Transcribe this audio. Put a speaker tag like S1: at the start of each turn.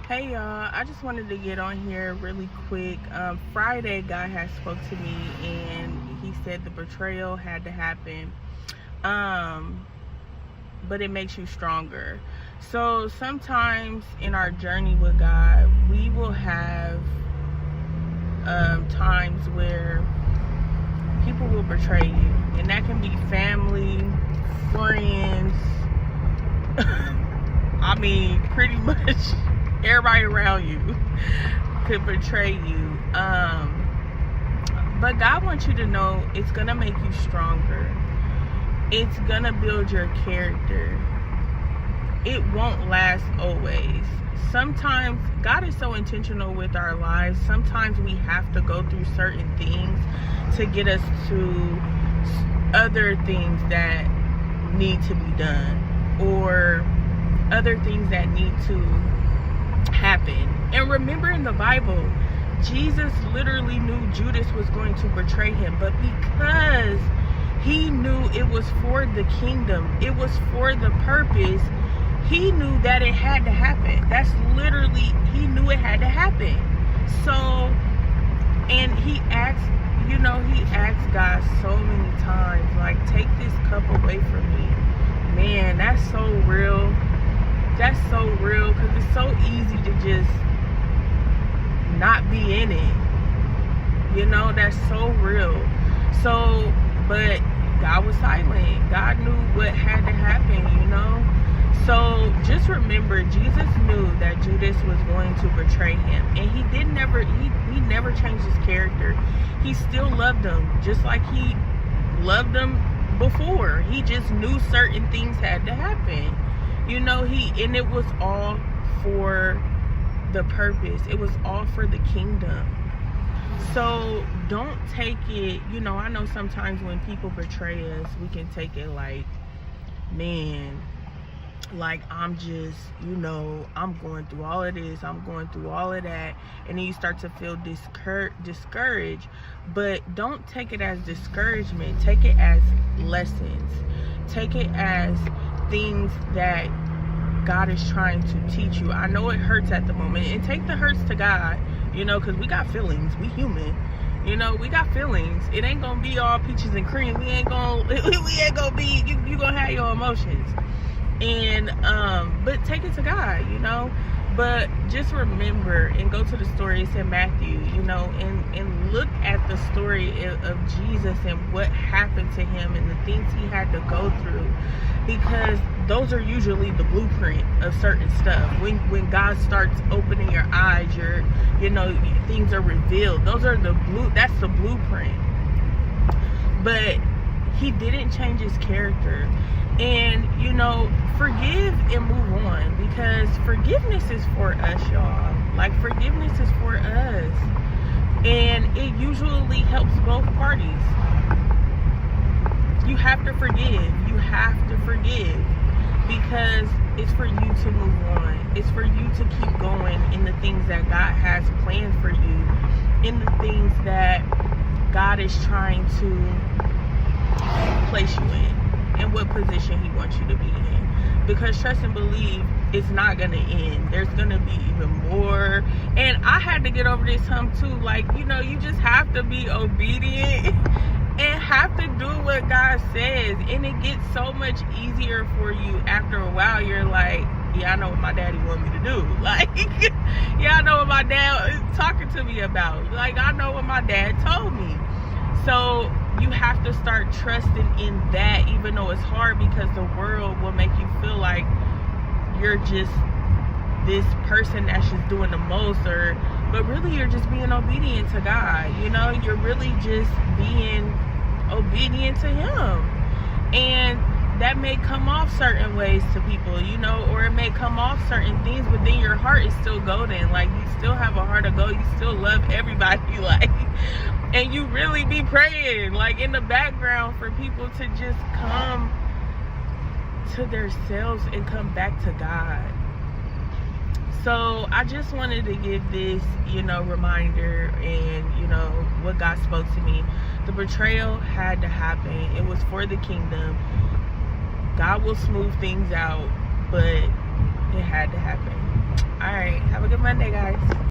S1: Hey y'all, I just wanted to get on here really quick. Friday, God had spoke to me and he said the betrayal had to happen, but it makes you stronger. So sometimes in our journey with God, we will have times where people will betray you, and that can be family, friends. I mean, pretty much everybody around you could betray you. But God wants you to know it's gonna make you stronger. It's gonna build your character. It won't last always. Sometimes God is so intentional with our lives. Sometimes we have to go through certain things to get us to other things that need to be done, or other things that need to happen. And remember, in the Bible, Jesus literally knew Judas was going to betray him, but because he knew it was for the kingdom, it was for the purpose, he knew that it had to happen. That's literally, he knew it had to happen. So, and he asked God so many times, like, take this cup away from me. Man, that's so real. That's so real, because it's so easy to just not be in it. That's so real. So, but God was silent. God knew what had to happen, So just remember, Jesus knew that Judas was going to betray him, and he never changed his character. He still loved him just like he loved him before. He just knew certain things had to happen. And it was all for the purpose. It was all for the kingdom. So don't take it, I know sometimes when people betray us, we can take it like, man, like I'm just, I'm going through all of this, I'm going through all of that, and then you start to feel discouraged. But don't take it as discouragement. Take it as lessons. Take it as things that God is trying to teach you. I know it hurts at the moment, and take the hurts to God, because we got feelings. We human, we got feelings. It ain't gonna be all peaches and cream. We ain't gonna be, you gonna have your emotions. And but take it to God, but just remember and go to the story. It's in Matthew, and look at the story of Jesus and what happened to him and the things he had to go through, because those are usually the blueprint of certain stuff. When God starts opening your eyes, things are revealed. That's the blueprint. But he didn't change his character. And forgive and move on, because forgiveness is for us, y'all. Like, forgiveness is for us, and it usually helps both parties. You have to forgive because it's for you to move on. It's for you to keep going in the things that God has planned for you, in the things that God is trying to place you in what position he wants you to be in. Because trust and believe, it's not gonna end. There's gonna be even more. And I had to get over this hump too. Like, you just have to be obedient and have to do what God says. And it gets so much easier for you after a while. You're like, yeah, I know what my daddy want me to do. Like, yeah, I know what my dad is talking to me about. Like, I know what my dad told me. So you have to start trusting in that, even though it's hard, because the world will make you feel like you're just this person that's just doing the most, but really you're just being obedient to God. You're really just being obedient to him. And that may come off certain ways to people, or it may come off certain things, but then your heart is still golden. Like, you still have a heart of gold. You still love everybody, like, and you really be praying, like, in the background for people to just come to themselves and come back to God. So I just wanted to give this, reminder, and, what God spoke to me. The betrayal had to happen. It was for the kingdom. God will smooth things out, but it had to happen. All right, have a good good Monday, guys.